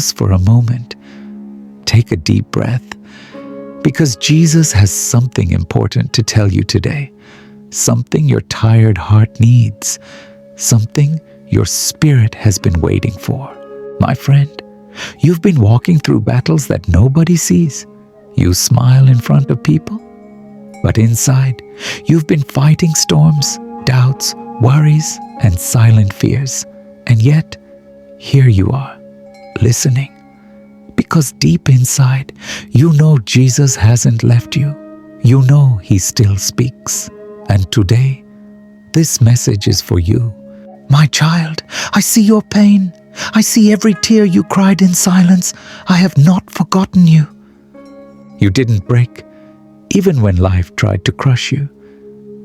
pause for a moment. Take a deep breath, because Jesus has something important to tell you today. Something your tired heart needs. Something your spirit has been waiting for. My friend, you've been walking through battles that nobody sees. You smile in front of people, but inside, you've been fighting storms, doubts, worries, and silent fears. And yet, here you are, listening. Because deep inside, you know Jesus hasn't left you. You know He still speaks. And today, this message is for you. My child, I see your pain. I see every tear you cried in silence. I have not forgotten you. You didn't break, even when life tried to crush you.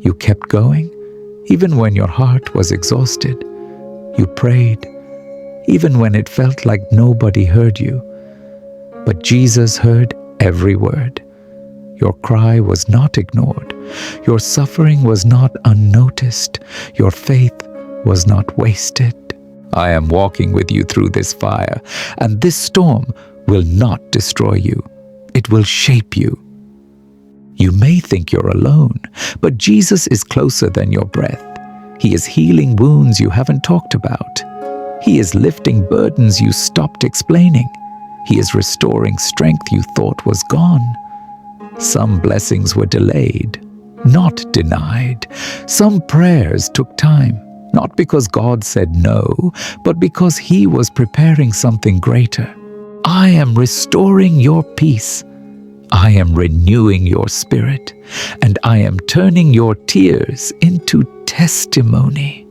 You kept going, even when your heart was exhausted. You prayed, even when it felt like nobody heard you. But Jesus heard every word. Your cry was not ignored. Your suffering was not unnoticed. Your faith was not wasted. I am walking with you through this fire, and this storm will not destroy you. It will shape you. You may think you're alone, but Jesus is closer than your breath. He is healing wounds you haven't talked about. He is lifting burdens you stopped explaining. He is restoring strength you thought was gone. Some blessings were delayed, not denied. Some prayers took time, not because God said no, but because He was preparing something greater. I am restoring your peace. I am renewing your spirit, and I am turning your tears into testimony.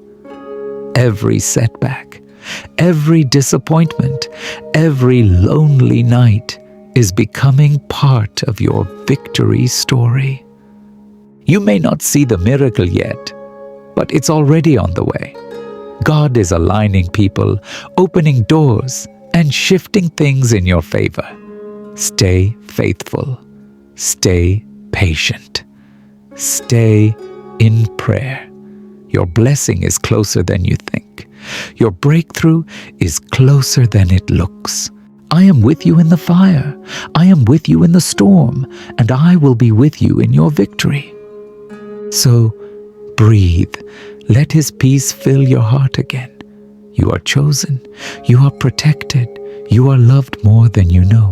Every setback, every disappointment, every lonely night is becoming part of your victory story. You may not see the miracle yet, but it's already on the way. God is aligning people, opening doors, and shifting things in your favor. Stay faithful. Stay patient. Stay in prayer. Your blessing is closer than you think. Your breakthrough is closer than it looks. I am with you in the fire. I am with you in the storm, and I will be with you in your victory. So, breathe. Let His peace fill your heart again. You are chosen. You are protected. You are loved more than you know,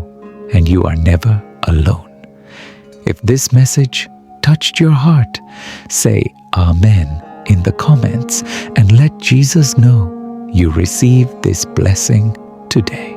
and you are never alone. If this message touched your heart, say Amen in the comments and let Jesus know you received this blessing today.